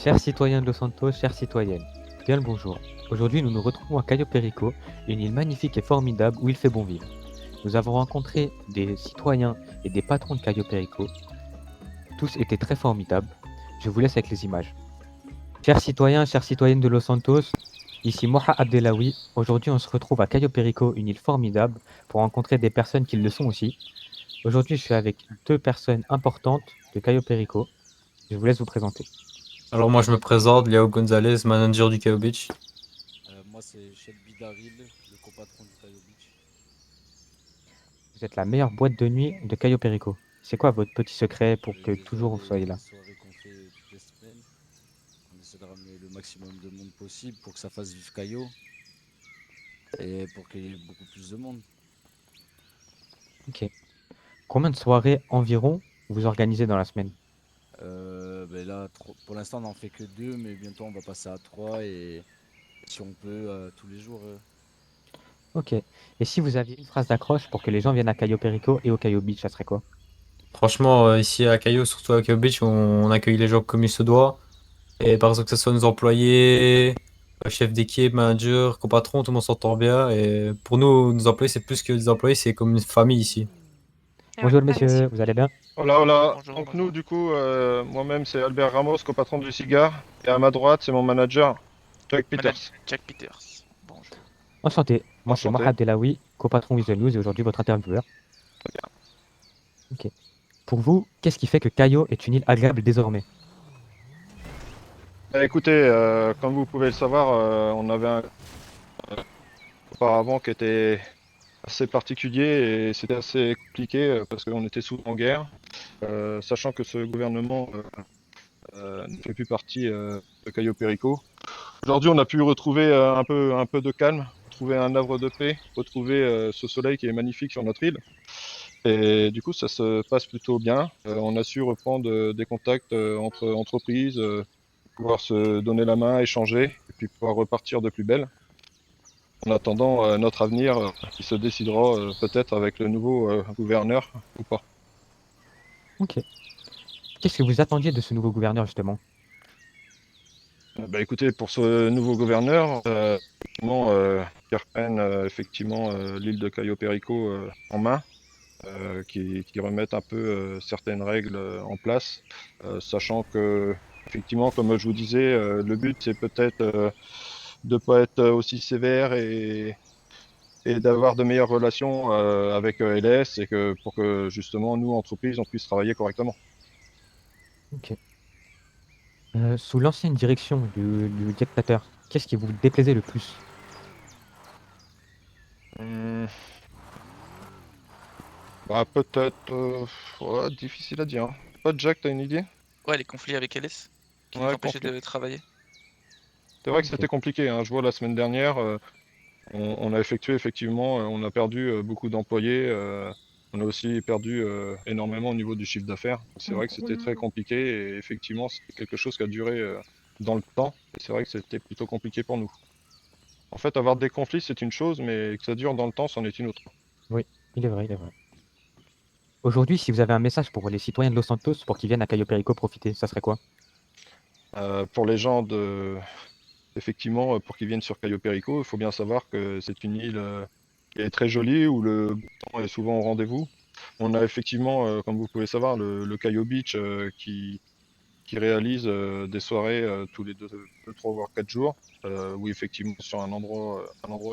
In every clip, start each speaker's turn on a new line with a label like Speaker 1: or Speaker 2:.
Speaker 1: Chers citoyens de Los Santos, chères citoyennes, bien le bonjour. Aujourd'hui, nous nous retrouvons à Cayo Perico, une île magnifique et formidable où il fait bon vivre. Nous avons rencontré des citoyens et des patrons de Cayo Perico. Tous étaient très formidables. Je vous laisse avec les images. Chers citoyens, chères citoyennes de Los Santos, ici Moha Abdelawi. Aujourd'hui, on se retrouve à Cayo Perico, une île formidable, pour rencontrer des personnes qui le sont aussi. Aujourd'hui, je suis avec deux personnes importantes de Cayo Perico. Je vous laisse vous présenter.
Speaker 2: Alors moi je me présente, Léo Gonzalez, manager du KO Beach.
Speaker 3: Moi, c'est Shelby Daryl, le copatron du Cayo Beach.
Speaker 1: Vous êtes la meilleure boîte de nuit de Cayo Perico. C'est quoi votre petit secret pour que
Speaker 3: Déjà,
Speaker 1: toujours vous soyez
Speaker 3: les
Speaker 1: là?
Speaker 3: soirées qu'on fait toutes les semaines, on essaie de ramener le maximum de monde possible pour que ça fasse vivre Cayo et pour qu'il y ait beaucoup plus de monde.
Speaker 1: Ok. Combien de soirées environ vous organisez dans la semaine?
Speaker 3: Là, pour l'instant, on n'en fait que deux, mais bientôt, on va passer à trois et si on peut, tous les jours.
Speaker 1: Ok. Et si vous aviez une phrase d'accroche pour que les gens viennent à Cayo Perico et au Cayo Beach, ça serait quoi?
Speaker 2: Franchement, ici à Cayo, surtout à KO Beach, on accueille les gens comme il se doit. Et par exemple que ce soit nos employés, chef d'équipe, manager, copatron, tout le monde s'entend bien. Et pour nous, nos employés, c'est plus que des employés, c'est comme une famille ici.
Speaker 1: Bonjour
Speaker 4: Merci.
Speaker 1: messieurs, vous allez bien?
Speaker 5: Hola, hola.
Speaker 4: Bonjour,
Speaker 5: Donc nous,
Speaker 4: bonjour.
Speaker 5: du coup, moi-même, c'est Albert Ramos, copatron du cigare. Et à ma droite, c'est mon manager, Jack Peters.
Speaker 4: Jack Peters. Bonjour.
Speaker 1: Enchanté. Moi c'est Moha
Speaker 5: Enchanté.
Speaker 1: Abdelawi, copatron Visual News et aujourd'hui votre intervieweur. Ok. Pour vous, qu'est-ce qui fait que Cayo est une île agréable désormais?
Speaker 5: Écoutez, comme vous pouvez le savoir, on avait un auparavant qui était assez particulier et c'était assez compliqué parce qu'on était souvent en guerre. Sachant que ce gouvernement ne fait plus partie de Cayo Perico. Aujourd'hui, on a pu retrouver un peu de calme, retrouver un havre de paix, retrouver ce soleil qui est magnifique sur notre île. Et du coup, ça se passe plutôt bien. On a su reprendre des contacts entre entreprises, pouvoir se donner la main, échanger, et puis pouvoir repartir de plus belle. En attendant notre avenir qui se décidera peut-être avec le nouveau gouverneur ou pas.
Speaker 1: Ok. Qu'est-ce que vous attendiez de ce nouveau gouverneur justement?
Speaker 5: Écoutez, pour ce nouveau gouverneur, effectivement, qui reprenne effectivement l'île de Cayo Perico en main, qui remettent un peu certaines règles en place, sachant que effectivement, comme je vous disais, le but c'est peut-être de pas être aussi sévère et d'avoir de meilleures relations avec LS et que pour que justement nous entreprises on puisse travailler correctement.
Speaker 1: Ok. Sous l'ancienne direction du dictateur, qu'est-ce qui vous déplaisait le plus?
Speaker 5: Hum, peut-être ouais, difficile à dire. Pas Jack, t'as une idée?
Speaker 4: Ouais, les conflits avec LS qui nous
Speaker 5: Ouais,
Speaker 4: empêchaient
Speaker 5: conflit.
Speaker 4: de travailler.
Speaker 5: C'est vrai que
Speaker 1: Ok.
Speaker 5: c'était compliqué, hein. Je vois la semaine dernière, on a effectué effectivement, on a perdu beaucoup d'employés. On a aussi perdu énormément au niveau du chiffre d'affaires. C'est vrai que c'était très compliqué et effectivement, c'est quelque chose qui a duré dans le temps. Et c'est vrai que c'était plutôt compliqué pour nous. En fait, avoir des conflits, c'est une chose, mais que ça dure dans le temps, c'en est une autre.
Speaker 1: Oui, il est vrai, il est vrai. Aujourd'hui, si vous avez un message pour les citoyens de Los Santos pour qu'ils viennent à Cayo Perico profiter, ça serait quoi?
Speaker 5: Pour les gens effectivement, pour qu'ils viennent sur Cayo Perico, il faut bien savoir que c'est une île qui est très jolie où le beau temps est souvent au rendez-vous. On a effectivement, comme vous pouvez savoir, le Cayo Beach qui réalise des soirées tous les 3 voire 4 jours, où effectivement sur un endroit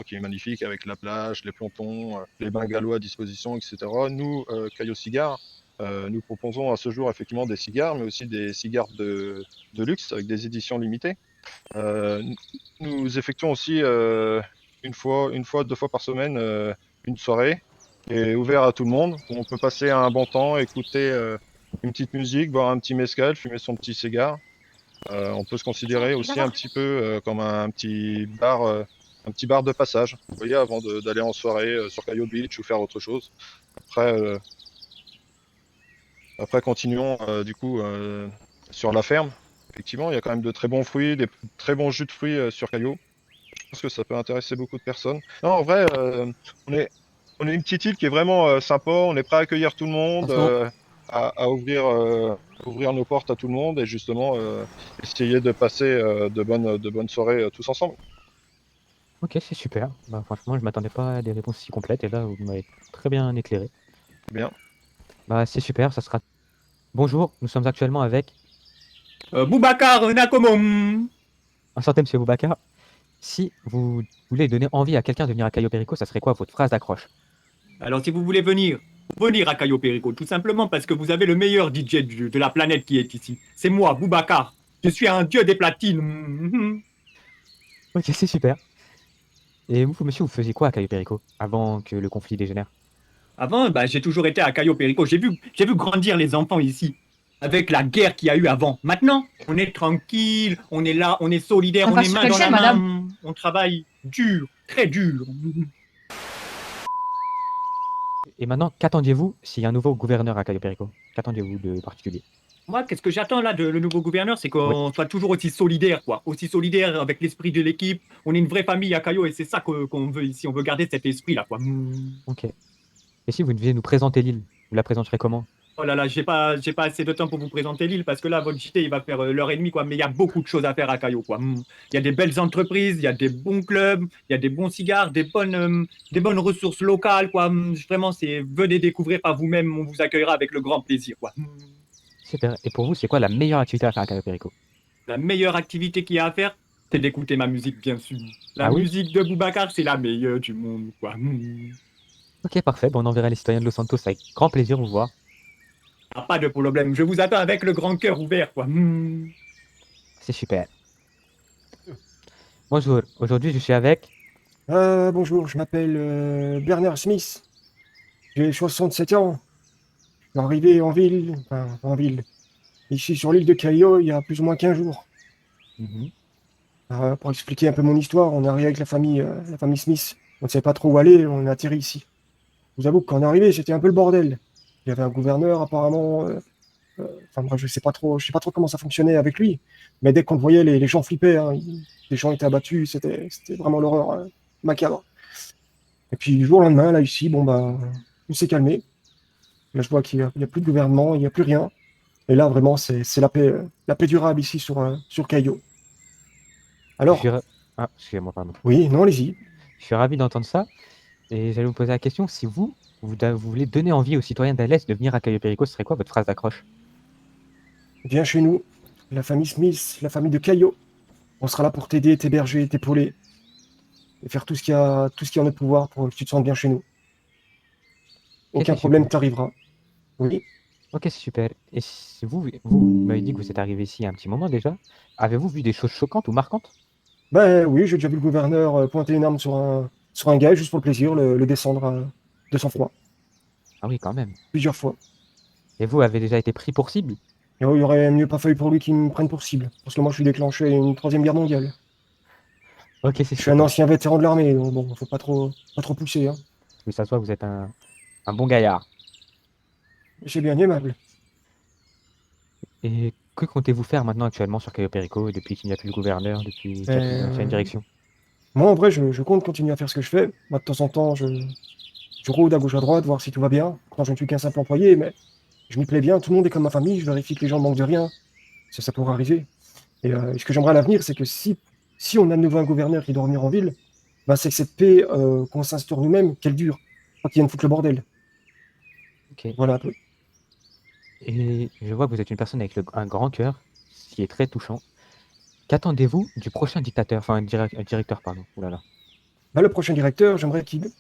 Speaker 5: qui est magnifique avec la plage, les pontons, les bungalows à disposition, etc. Nous, Cayo Cigar, nous proposons à ce jour effectivement des cigares, mais aussi des cigares de luxe avec des éditions limitées. Euh, nous effectuons aussi une fois, 2 fois par semaine une soirée qui est ouverte à tout le monde, où on peut passer un bon temps, écouter une petite musique, boire un petit mezcal, fumer son petit cigare. On peut se considérer aussi un petit peu comme un petit bar de passage, vous voyez, avant d'aller en soirée sur Cayo Beach ou faire autre chose. Après, après continuons du coup sur la ferme. Effectivement, il y a quand même de très bons fruits, des très bons jus de fruits sur Cayo. Je pense que ça peut intéresser beaucoup de personnes. Non, en vrai, on est, on est une petite île qui est vraiment sympa. On est prêt à accueillir tout le monde.
Speaker 1: Attention,
Speaker 5: ouvrir nos portes à tout le monde et justement essayer de passer de bonnes soirées tous ensemble.
Speaker 1: Ok, c'est super. Bah, franchement, je m'attendais pas à des réponses si complètes et là, vous m'avez très bien éclairé.
Speaker 5: Bien.
Speaker 1: Bah, c'est super, ça sera. Bonjour, nous sommes actuellement avec.
Speaker 6: Boubacar Nakomom.
Speaker 1: Enchanté, monsieur Boubacar. Si vous voulez donner envie à quelqu'un de venir à Cayo Perico, ça serait quoi votre phrase d'accroche?
Speaker 6: Alors, si vous voulez venir à Cayo Perico, tout simplement parce que vous avez le meilleur DJ de la planète qui est ici. C'est moi, Boubacar. Je suis un dieu des platines. Mhm.
Speaker 1: Ok, c'est super. Et vous, monsieur, vous faisiez quoi à Cayo Perico avant que le conflit dégénère?
Speaker 6: Avant, bah, j'ai toujours été à Cayo Perico. J'ai vu grandir les enfants ici, avec la guerre qu'il y a eu avant. Maintenant, on est tranquille, on est là, on est solidaire,
Speaker 7: On
Speaker 6: on
Speaker 7: passe
Speaker 6: est
Speaker 7: sur
Speaker 6: main
Speaker 7: quelle
Speaker 6: dans la
Speaker 7: chaîne,
Speaker 6: main.
Speaker 7: madame?
Speaker 6: On travaille dur, très dur.
Speaker 1: Et maintenant, qu'attendiez-vous s'il y a un nouveau gouverneur à Cayo Perico? Qu'attendiez-vous de particulier?
Speaker 6: Moi, qu'est-ce que j'attends là de le nouveau gouverneur, c'est
Speaker 1: Oui.
Speaker 6: qu'on soit toujours aussi solidaire, quoi. Aussi solidaire avec l'esprit de l'équipe. On est une vraie famille à Cayo et c'est ça qu'on veut ici. On veut garder cet esprit-là, quoi.
Speaker 1: Ok. Et si vous deviez nous présenter l'île, vous la présenterez comment?
Speaker 6: Oh là là, j'ai pas assez de temps pour vous présenter l'île parce que là, votre JT, il va faire l'heure et demie, quoi. Mais il y a beaucoup de choses à faire à Cayo, quoi. Il y a des belles entreprises, il y a des bons clubs, il y a des bons cigares, des bonnes ressources locales, quoi. Vraiment, venez découvrir par vous-même. On vous accueillera avec le grand plaisir, quoi.
Speaker 1: Super. Et pour vous, c'est quoi la meilleure activité à faire à Cayo Perico?
Speaker 6: La meilleure activité qu'il y a à faire, c'est d'écouter ma musique, bien sûr. La
Speaker 1: Ah oui?
Speaker 6: musique de Boubacar, c'est la meilleure du monde, quoi.
Speaker 1: Ok, parfait. Bon, on enverra les citoyens de Los Santos avec grand plaisir vous voir.
Speaker 6: Ah, pas de problème. Je vous attends avec le grand cœur ouvert, quoi.
Speaker 1: C'est super. Bonjour. Aujourd'hui, je suis avec.
Speaker 8: Bonjour, je m'appelle Bernard Smith. J'ai 67 ans. Je suis arrivé en ville, ici sur l'île de Cayo, il y a plus ou moins 15 jours.
Speaker 1: Mhm.
Speaker 8: Pour expliquer un peu mon histoire, on est arrivé avec la famille Smith. On ne savait pas trop où aller, on a atterri ici. Je vous avoue que quand on est arrivé, c'était un peu le bordel. Il y avait un gouverneur apparemment. Moi, je sais pas trop comment ça fonctionnait avec lui. Mais dès qu'on le voyait, les gens flippaient, hein. Les gens étaient abattus, c'était vraiment l'horreur macabre. Et puis du jour au lendemain, là ici, bon bah, tout s'est calmé. Là, je vois qu'il y a plus de gouvernement, il n'y a plus rien. Et là, vraiment, c'est la paix durable ici sur Cayo.
Speaker 1: Je
Speaker 8: Alors,
Speaker 1: suis Ah, excusez-moi, pardon.
Speaker 8: oui, non, allez-y.
Speaker 1: Je suis ravi d'entendre ça. Et j'allais vous poser la question, si vous voulez donner envie aux citoyens d'Alès de venir à Cayo Perico, ce serait quoi votre phrase d'accroche?
Speaker 8: Viens chez nous, la famille Smith, la famille de Cayo. On sera là pour t'aider, t'héberger, t'épauler. Et faire tout ce qu'il y a en notre pouvoir pour que tu te sentes bien chez nous. Aucun
Speaker 1: c'est
Speaker 8: problème
Speaker 1: super.
Speaker 8: t'arrivera. Oui.
Speaker 1: Ok, c'est super. Et vous m'avez dit que vous êtes arrivé ici il y a un petit moment déjà. Avez-vous vu des choses choquantes ou marquantes?
Speaker 8: Ben oui, j'ai déjà vu le gouverneur pointer une arme sur un gars juste pour le plaisir, le descendre de sang-froid.
Speaker 1: Ah oui, quand même.
Speaker 8: Plusieurs fois.
Speaker 1: Et vous avez déjà été pris pour cible?
Speaker 8: Et il aurait mieux pas fallu pour lui qu'il me prenne pour cible. Parce que moi, je suis déclenché une troisième guerre mondiale.
Speaker 1: Ok, c'est
Speaker 8: Je suis un
Speaker 1: super.
Speaker 8: ancien vétéran de l'armée, donc bon, faut pas trop pousser, hein.
Speaker 1: Oui, ça se voit, vous êtes un bon gaillard.
Speaker 8: C'est bien aimable.
Speaker 1: Et que comptez-vous faire maintenant actuellement sur Cayo Perico depuis qu'il n'y a plus le gouverneur, depuis qu'il n'y a plus d'ancienne direction?
Speaker 8: Moi, en vrai, je compte continuer à faire ce que je fais. Moi, de temps en temps, je rôde à gauche à droite, voir si tout va bien. Quand je ne suis qu'un simple employé, mais je m'y plais bien. Tout le monde est comme ma famille. Je vérifie que les gens ne manquent de rien. Ça pourrait arriver. Et ce que j'aimerais à l'avenir, c'est que si on a de nouveau un gouverneur qui doit revenir en ville, bah, c'est que cette paix qu'on s'instaure nous-mêmes, qu'elle dure. Pas qu'il vienne foutre le bordel.
Speaker 1: Ok.
Speaker 8: Voilà un peu.
Speaker 1: Et je vois que vous êtes une personne avec un grand cœur, ce qui est très touchant. Qu'attendez-vous du prochain dictateur, enfin directeur, pardon. Ouh là là.
Speaker 8: Bah, le prochain directeur, j'aimerais qu'il,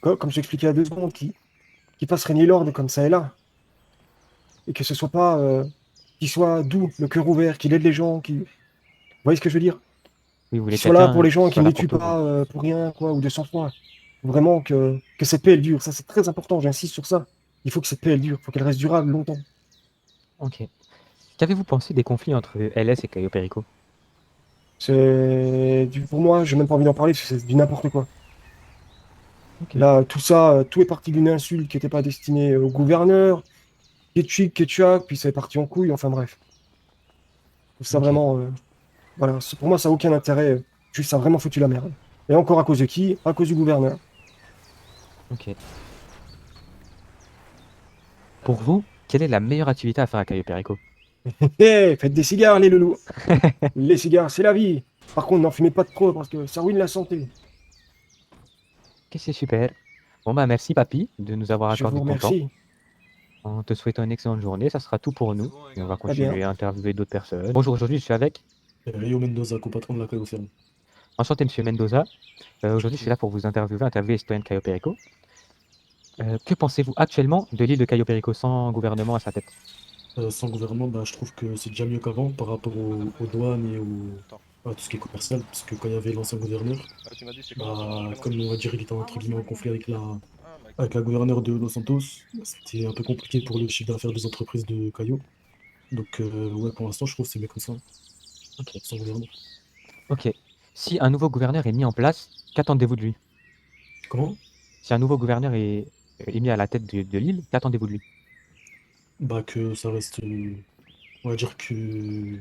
Speaker 8: comme je l'expliquais il y a 2 secondes, qu'il fasse régner l'ordre comme ça et là. Et que ce soit pas. Qu'il soit doux, le cœur ouvert, qu'il aide les gens, Vous voyez ce que je veux dire?
Speaker 1: Oui, vous voulez
Speaker 8: Qu'il soit là
Speaker 1: quelqu'un
Speaker 8: pour les gens,
Speaker 1: qui
Speaker 8: qu'il
Speaker 1: soit
Speaker 8: ne
Speaker 1: là
Speaker 8: les tue
Speaker 1: pour tout le monde.
Speaker 8: pas pour rien, quoi, ou de sang-froid. Vraiment que cette paix, elle dure. Ça, c'est très important, j'insiste sur ça. Il faut que cette paix, elle dure. Il faut qu'elle reste durable longtemps.
Speaker 1: Ok. Qu'avez-vous pensé des conflits entre LS et Cayo Perico?
Speaker 8: Pour moi, j'ai même pas envie d'en parler parce que c'est du n'importe quoi.
Speaker 1: Ok.
Speaker 8: Là, tout ça, tout est parti d'une insulte qui n'était pas destinée au gouverneur. Ketchup, puis ça est parti en couille, enfin bref. Je trouve ça
Speaker 1: Ok.
Speaker 8: vraiment. Voilà, pour moi, ça n'a aucun intérêt. Juste, ça a vraiment foutu la merde. Et encore à cause de qui? À cause du gouverneur.
Speaker 1: Ok. Pour vous, quelle est la meilleure activité à faire à Cayo Perico?
Speaker 8: Faites des cigares, les loulous. Les cigares, c'est la vie. Par contre, n'en fumez pas trop parce que ça ruine la santé.
Speaker 1: Ok, c'est super. Bon bah merci papy de nous avoir
Speaker 8: Je vous
Speaker 1: accordé ton temps.
Speaker 8: remercie.
Speaker 1: En te souhaitant une excellente journée, ça sera tout pour nous. Et on va
Speaker 8: Très bien.
Speaker 1: continuer à interviewer d'autres personnes. Bonjour, aujourd'hui je suis avec.
Speaker 7: Rio Mendoza, co-patron de la Cayo Ferme.
Speaker 1: Enchanté monsieur Mendoza. Aujourd'hui je suis là pour vous interviewer les citoyens de Cayo Perico. Que pensez-vous actuellement de l'île de Cayo Perico sans gouvernement à sa tête?
Speaker 7: Sans gouvernement, bah, je trouve que c'est déjà mieux qu'avant par rapport aux douanes et à tout ce qui est commercial, parce que quand il y avait l'ancien gouverneur,
Speaker 5: Tu m'as dit c'est
Speaker 7: comme on va dire, il était entre guillemets en conflit avec la gouverneure de Los Santos, c'était un peu compliqué pour le chiffre d'affaires des entreprises de Cayo. Donc ouais, pour l'instant, je trouve que c'est mieux comme ça,
Speaker 1: Ok.
Speaker 7: sans gouvernement.
Speaker 1: Ok. Si un nouveau gouverneur est mis en place, qu'attendez-vous de lui?
Speaker 7: Comment?
Speaker 1: Si un nouveau gouverneur est mis à la tête de l'île, qu'attendez-vous de lui?
Speaker 7: Bah que ça reste, on va dire qu'il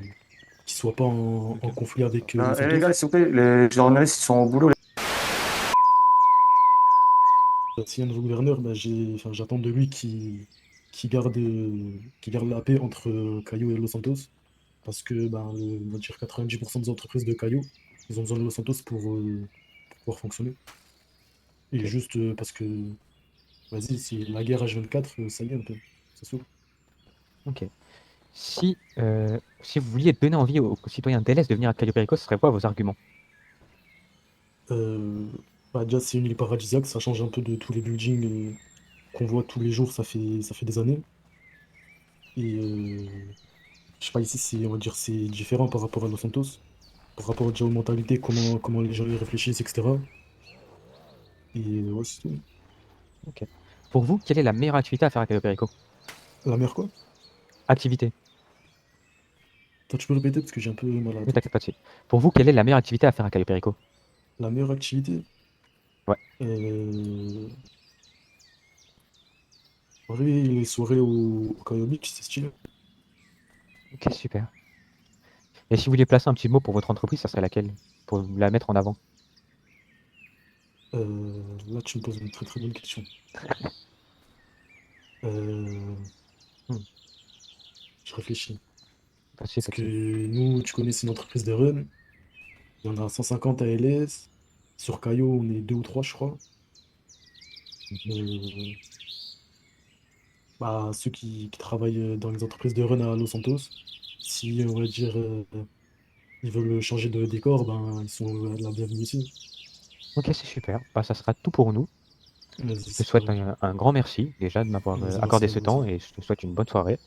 Speaker 7: soit pas en conflit avec Los
Speaker 9: Les
Speaker 7: Santos.
Speaker 9: gars, s'il vous plaît, les journalistes ils sont au boulot.
Speaker 7: S'il y a un nouveau gouverneur, bah, j'attends de lui qui garde la paix entre Cayo et Los Santos. Parce que bah, on va dire 90% des entreprises de Cayo, ils ont besoin de Los Santos pour pouvoir fonctionner. Et
Speaker 1: Ok.
Speaker 7: juste parce que, vas-y, c'est la guerre H24, ça y est un peu. Ça s'ouvre.
Speaker 1: Ok. Si vous vouliez donner envie aux citoyens d'LS de venir à Cayo Perico, ce serait quoi vos arguments?
Speaker 7: Bah, déjà, c'est une île paradisiaque, ça change un peu de tous les buildings qu'on voit tous les jours, ça fait des années. Et je sais pas, ici, on va dire, c'est différent par rapport à Los Santos, par rapport déjà aux mentalités, comment les gens y réfléchissent, etc. Et ouais, c'est tout.
Speaker 1: Ok. Pour vous, quelle est la meilleure activité à faire à Cayo Perico?
Speaker 7: La mer, quoi?
Speaker 1: Activité.
Speaker 7: Toi, tu peux répéter parce que j'ai un peu mal à la
Speaker 1: Ne
Speaker 7: tête.
Speaker 1: t'inquiète pas dessus. Pour vous, quelle est la meilleure activité à faire à Cayo Perico?
Speaker 7: La meilleure activité?
Speaker 1: Ouais.
Speaker 7: En vrai, les soirées au Cayo Beach, c'est stylé.
Speaker 1: Ok, super. Et si vous vouliez placer un petit mot pour votre entreprise, ça serait laquelle? Pour la mettre en avant.
Speaker 7: Là, tu me poses une très très bonne question. Euh, Je réfléchis.
Speaker 1: Pas
Speaker 7: Parce que nous, tu connais, c'est une entreprise de run. Il y en a 150 à LS. Sur Cayo, on est 2 ou 3, je crois. Euh, Bah, ceux qui travaillent dans les entreprises de run à Los Santos, si on va dire ils veulent changer de décor, ben ils sont la bienvenue ici.
Speaker 1: Ok, c'est super. Bah, ça sera tout pour nous.
Speaker 7: Vas-y,
Speaker 1: Je te
Speaker 7: c'est
Speaker 1: souhaite
Speaker 7: pas-
Speaker 1: un grand merci déjà de m'avoir
Speaker 7: vas-y,
Speaker 1: accordé
Speaker 7: merci
Speaker 1: ce
Speaker 7: à vous
Speaker 1: temps
Speaker 7: aussi.
Speaker 1: et je te souhaite une bonne soirée.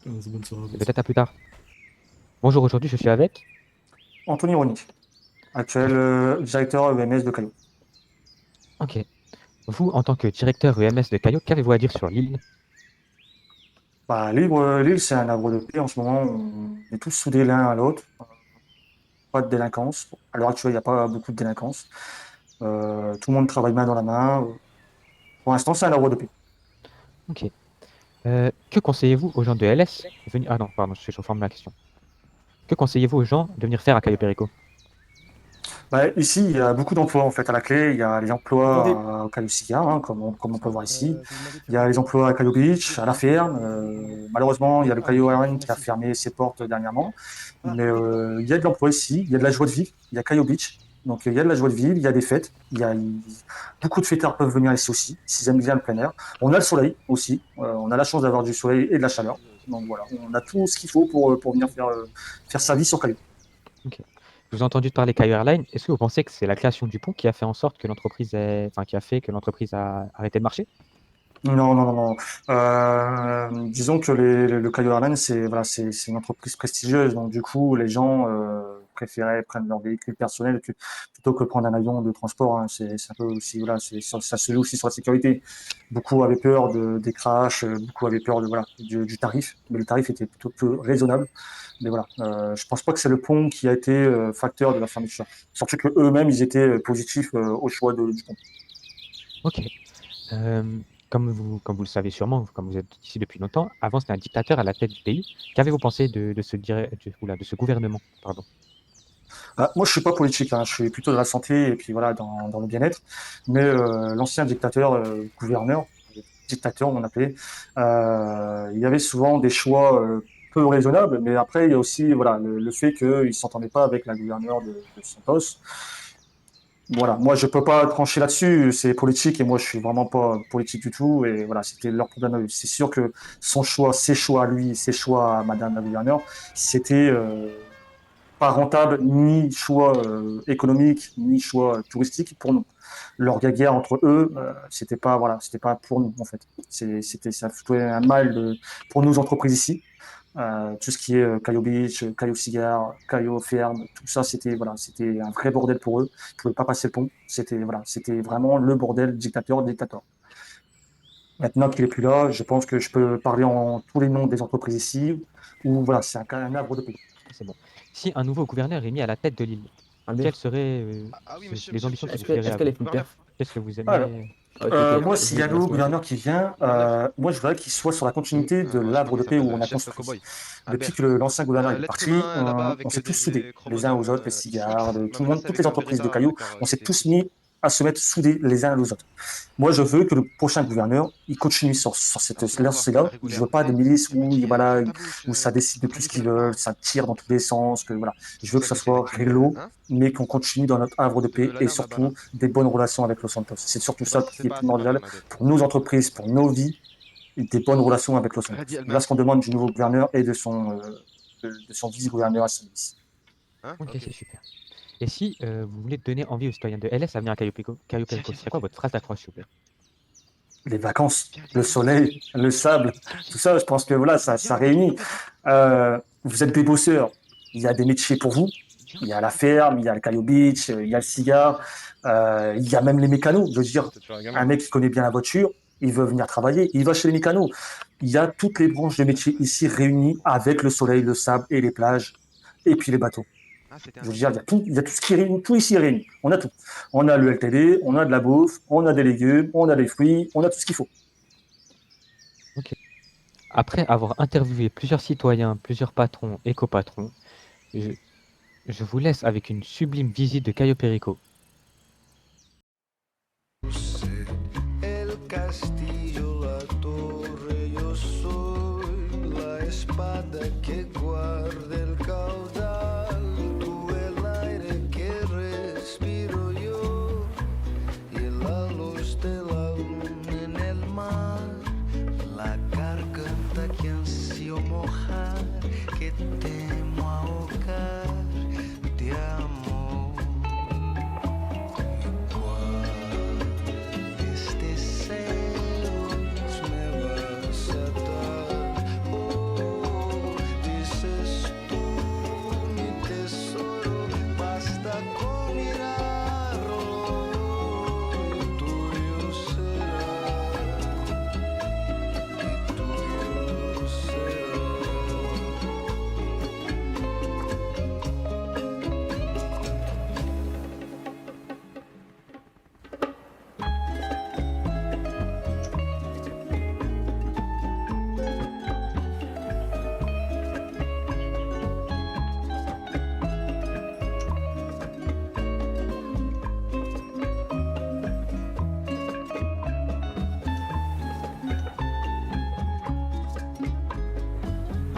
Speaker 7: Vas-y, bonne soirée à vous
Speaker 1: Et
Speaker 7: aussi.
Speaker 1: peut-être à plus tard. Bonjour, aujourd'hui je suis avec.
Speaker 9: Anthony Roni, actuel directeur EMS de Caillou.
Speaker 1: Ok. Vous, en tant que directeur EMS de Cayo, qu'avez-vous à dire sur l'île?
Speaker 9: Bah, Lille, c'est un havre de paix. En ce moment, on est tous soudés l'un à l'autre. Pas de délinquance. À l'heure actuelle, il n'y a pas beaucoup de délinquance. Tout le monde travaille main dans la main. Pour l'instant, c'est un havre de paix.
Speaker 1: Ok. Que conseillez-vous aux gens de LS venir... Ah non, pardon, je reforme ma question. Que conseillez-vous aux gens de venir faire à Cayo Perico?
Speaker 9: Bah, ici, il y a beaucoup d'emplois en fait à la clé. Il y a les
Speaker 8: Attendez.
Speaker 9: emplois au Caillou Cigare, hein, comme on peut voir ici. Il y a les emplois à Caillou Beach, à la ferme. Malheureusement, il y a le Caillou Island qui a fermé ses portes dernièrement. Mais il y a de l'emploi ici, il y a de la joie de vivre. Il y a Caillou Beach. Donc il y a de la joie de vivre, il y a des fêtes. Beaucoup de fêtards peuvent venir ici aussi, s'ils aiment bien le plein air. On a le soleil aussi. On a la chance d'avoir du soleil et de la chaleur. Donc voilà, on a tout ce qu'il faut pour venir faire sa vie sur Caillou.
Speaker 1: Ok. Je vous ai entendu parler Cayo Airlines. Est-ce que vous pensez que c'est la création du pont qui a fait en sorte que qui a fait que l'entreprise a arrêté de marcher?
Speaker 9: Non, non, non, non. Disons que le Caillou Airlines, c'est une entreprise prestigieuse. Donc, du coup, les gens préféraient prendre leur véhicule personnel plutôt que prendre un avion de transport. Hein. C'est un peu aussi, voilà, ça se joue aussi sur la sécurité. Beaucoup avaient peur des crashs, beaucoup avaient peur du tarif. Mais le tarif était plutôt peu raisonnable. Mais voilà, je pense pas que c'est le pont qui a été facteur de la fermeture. Surtout que eux-mêmes, ils étaient positifs au choix du pont.
Speaker 1: Ok. Comme vous le savez sûrement, comme vous êtes ici depuis longtemps, avant c'était un dictateur à la tête du pays. Qu'avez-vous pensé de ce gouvernement? Pardon.
Speaker 9: Moi, je suis pas politique, hein, je suis plutôt de la santé et puis voilà, dans le bien-être. Mais l'ancien dictateur, gouverneur, dictateur, on appelait, il y avait souvent des choix peu raisonnables, mais après, il y a aussi voilà, le fait qu'ils ne s'entendaient pas avec la gouverneure de Santos. Voilà, moi je peux pas trancher là-dessus, c'est politique et moi je suis vraiment pas politique du tout et voilà, c'était leur problème à eux. C'est sûr que son choix, ses choix à lui, ses choix à Madame la gouverneure, c'était pas rentable, ni choix économique, ni choix touristique pour nous. Leur guerre entre eux, c'était pas voilà, c'était pas pour nous en fait. C'était ça foutait un mal pour nos entreprises ici. Tout ce qui est Cayo Beach, Cayo Cigar, Cayo Ferme, tout ça, c'était voilà, c'était un vrai bordel pour eux. Ils pouvaient pas passer le pont. C'était voilà, c'était vraiment le bordel dictateur. Maintenant qu'il est plus là, je pense que je peux parler en tous les noms des entreprises ici. Où voilà, c'est un arbre de paix.
Speaker 1: C'est bon. Si un nouveau gouverneur est mis à la tête de l'île, quelles seraient
Speaker 10: oui,
Speaker 1: les ambitions qui
Speaker 10: monsieur,
Speaker 1: se feraient à
Speaker 10: est-ce qu'elle est
Speaker 1: vous?
Speaker 10: full perf?
Speaker 1: Qu'est-ce que vous
Speaker 9: Alors,
Speaker 1: aimeriez?
Speaker 9: moi, s'il y a un nouveau gouverneur qui vient, moi, je voudrais qu'il soit sur la continuité de l'arbre de paix où on a construit. Depuis que l'ancien gouverneur est parti, on s'est tous soudés, les uns aux autres, les cigares, tout le monde, toutes les entreprises de Caillou, on s'est tous mis à se mettre soudés les uns aux autres. Moi, je veux que le prochain gouverneur, il continue sur cette lancée-là. Je veux pas des milices voilà, où ça décide de tout ce qu'ils veulent, ça tire dans tous les sens, que voilà. Je veux que ça soit réglo, mais qu'on continue dans notre havre de paix et surtout des bonnes relations avec Los Santos. C'est surtout ça qui est primordial pour nos entreprises, pour nos vies, et des bonnes relations avec Los Santos. Voilà ce qu'on demande du nouveau gouverneur et de son vice-gouverneur à service.
Speaker 1: Ok, c'est super. Et si vous voulez donner envie aux citoyens de LS à venir à Cayo Perico, c'est quoi votre phrase d'accroche, s'il vous plaît?
Speaker 9: Les vacances, le soleil, le sable, tout ça, je pense que voilà, ça réunit. Vous êtes des bosseurs, il y a des métiers pour vous. Il y a la ferme, il y a le Cayo Beach, il y a le cigare, il y a même les mécanos. Je veux dire, un mec qui connaît bien la voiture, il veut venir travailler, il va chez les mécanos. Il y a toutes les branches de métiers ici réunies avec le soleil, le sable et les plages, et puis les bateaux. Je veux dire, il y a tout ce qui est réuni, tout ici est réuni. On a tout. On a le LTD, on a de la bouffe, on a des légumes, on a des fruits, on a tout ce qu'il faut.
Speaker 1: Ok. Après avoir interviewé plusieurs citoyens, plusieurs patrons et copatrons, je vous laisse avec une sublime visite de Cayo Perico.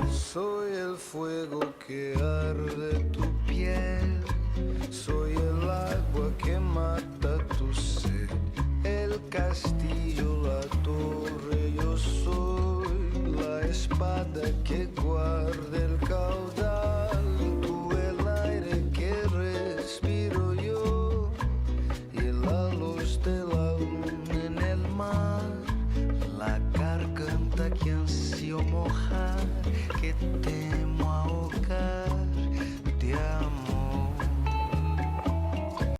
Speaker 11: Soy el fuego que arde tu piel, soy el agua que mata tu sed, el castillo, la torre, yo soy la espada que guarda el caudal, tú el aire que respiro yo y la luz de la luna en el mar, la garganta que ansío mojar, que temo